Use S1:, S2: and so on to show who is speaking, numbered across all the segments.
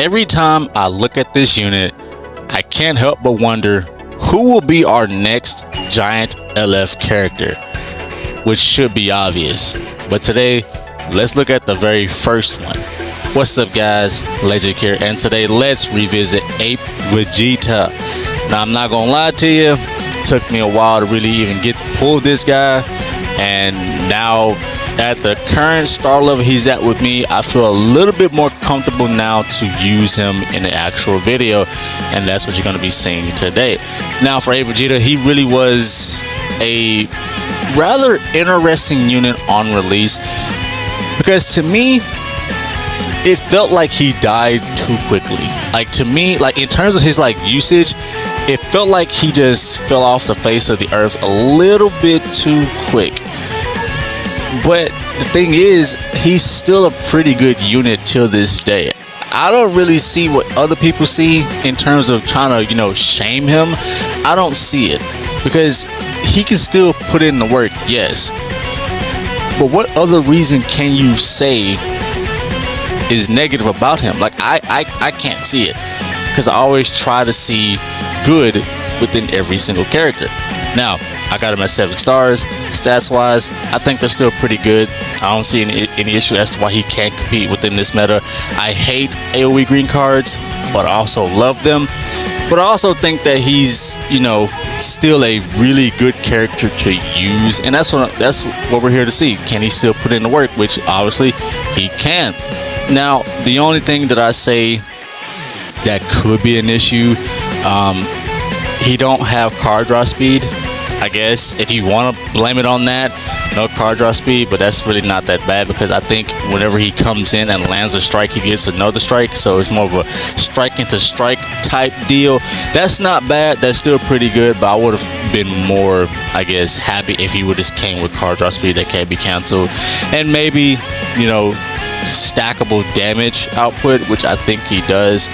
S1: every time I look at this unit, I can't help but wonder who will be our next giant LF character, which should be obvious. But today, let's look at the very first one. What's up guys, Legend here, and today let's revisit Ape Vegeta. Now I'm not gonna lie to you, it took me a while to really even pull this guy, and now at the current star level he's at with me, I feel a little bit more comfortable now to use him in the actual video, and that's what you're going to be seeing today. Now for Ape Vegeta, he really was a rather interesting unit on release, because to me it felt like he died too quickly. Like to me, like in terms of his like usage, it felt like he just fell off the face of the earth a little bit too quick. But the thing is, he's still a pretty good unit till this day. I don't really see what other people see in terms of trying to, you know, shame him. I don't see it, because he can still put in the work, yes. But what other reason can you say is negative about him? Like I can't see it, because I always try to see good within every single character. Now I got him at 7 stars. Stats wise, I think they're still pretty good. I don't see any issue as to why he can't compete within this meta. I hate AoE green cards, but I also love them. But I also think that he's, you know, still a really good character to use, and that's what we're here to see. Can he still put in the work? Which obviously he can. Now the only thing that I say that could be an issue, he don't have card draw speed. I guess if you want to blame it on that, no card draw speed, but that's really not that bad, because I think whenever he comes in and lands a strike, he gets another strike, so it's more of a strike into strike type deal. That's not bad, that's still pretty good, but I would have been more, I guess, happy if he would just came with card draw speed that can't be canceled, and maybe, you know, stackable damage output, which I think he does.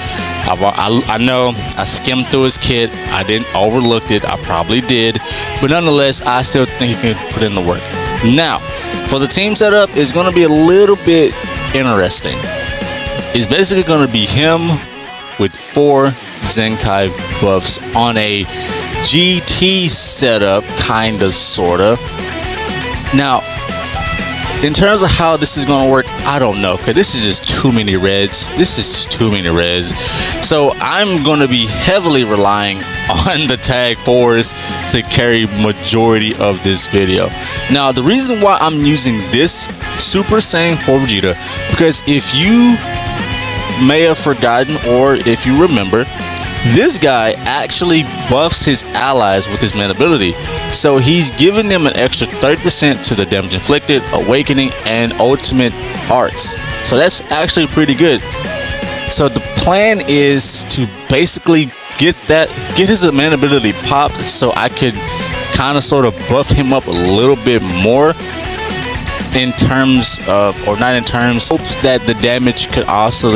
S1: I know I skimmed through his kit, I didn't overlooked it, I probably did, but nonetheless I still think he can put in the work. Now for the team setup, it's going to be a little bit interesting. It's basically going to be him with 4 Zenkai buffs on a GT setup, kinda sorta. Now in terms of how this is going to work, I don't know, because this is just too many reds. This is too many reds. So I'm going to be heavily relying on the tag 4s to carry majority of this video. Now the reason why I'm using this Super Saiyan 4 Vegeta, because if you may have forgotten, or if you remember, this guy actually buffs his allies with his main ability. So he's giving them an extra 30% to the damage inflicted, awakening, and ultimate arts. So that's actually pretty good. So the plan is to basically get his main ability popped, so I could kind of sort of buff him up a little bit more in terms of, or not in terms, hopes that the damage could also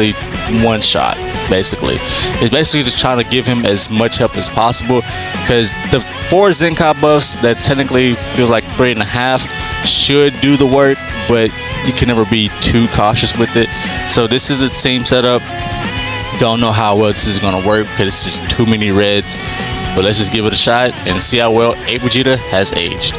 S1: one shot. Basically, it's basically just trying to give him as much help as possible, because the 4 Zenkai buffs that technically feels like 3.5 should do the work, but you can never be too cautious with it. So this is the team setup. Don't know how well this is going to work, because it's just too many reds, but let's just give it a shot and see how well Ape Vegeta has aged.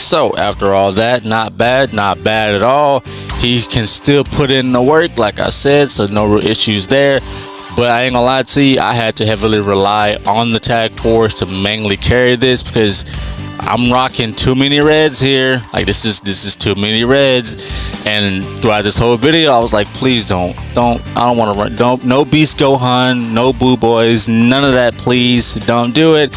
S1: So after all that, not bad at all. He can still put in the work, like I said, so no real issues there. But I ain't gonna lie to you, I had to heavily rely on the tag force to mainly carry this, because I'm rocking too many reds here. Like this is too many reds. And throughout this whole video, I was like, please don't. I don't want to run. Don't. No Beast Gohan, no Boo Boys, none of that. Please don't do it.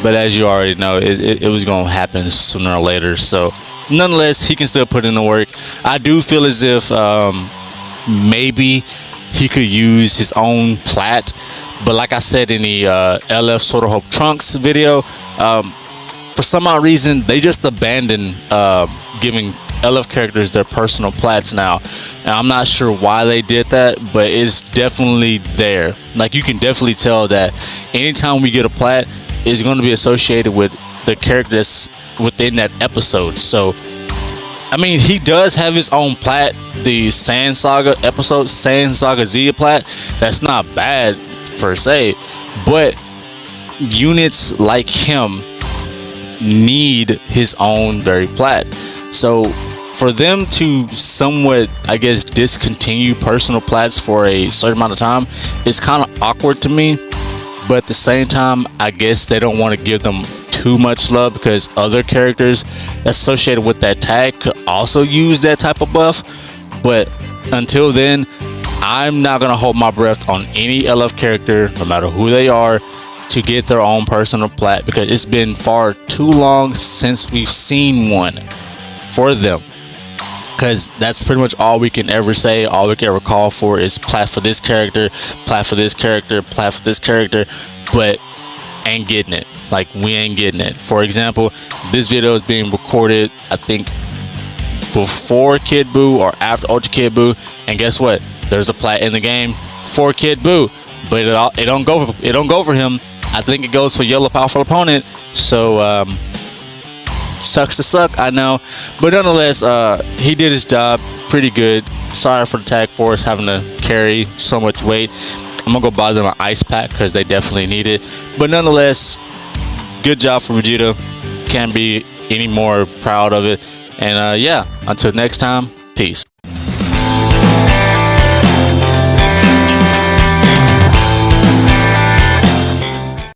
S1: But as you already know, it was gonna happen sooner or later. So nonetheless, he can still put in the work. I do feel as if maybe he could use his own plat, but like I said in the LF Sword of Hope Trunks video, for some odd reason they just abandoned giving LF characters their personal plats now. And I'm not sure why they did that, but it's definitely there. Like you can definitely tell that anytime we get a plat, it's going to be associated with the character that's within that episode. So I mean, he does have his own plat, the Saiyan Saga episode, Saiyan Saga Z plat. That's not bad per se, but units like him need his own very plat. So for them to somewhat, I guess, discontinue personal plats for a certain amount of time is kind of awkward to me. But at the same time, I guess they don't want to give them too much love, because other characters associated with that tag could also use that type of buff. But until then, I'm not gonna hold my breath on any LF character, no matter who they are, to get their own personal plat, because it's been far too long since we've seen one for them. Because that's pretty much all we can ever say, all we can ever call for is plat for this character, plat for this character, plat for this character, but ain't getting it. Like, we ain't getting it. For example, this video is being recorded, I think, before Kid Buu or after Ultra Kid Buu, and guess what? There's a plat in the game for Kid Buu, but it don't go for him. I think it goes for Yellow Powerful Opponent. So sucks to suck, I know, but nonetheless, he did his job pretty good. Sorry for the tag force having to carry so much weight. I'm gonna go buy them an ice pack because they definitely need it. But nonetheless, good job for Vegeta. Can't be any more proud of it. And yeah, until next time, peace.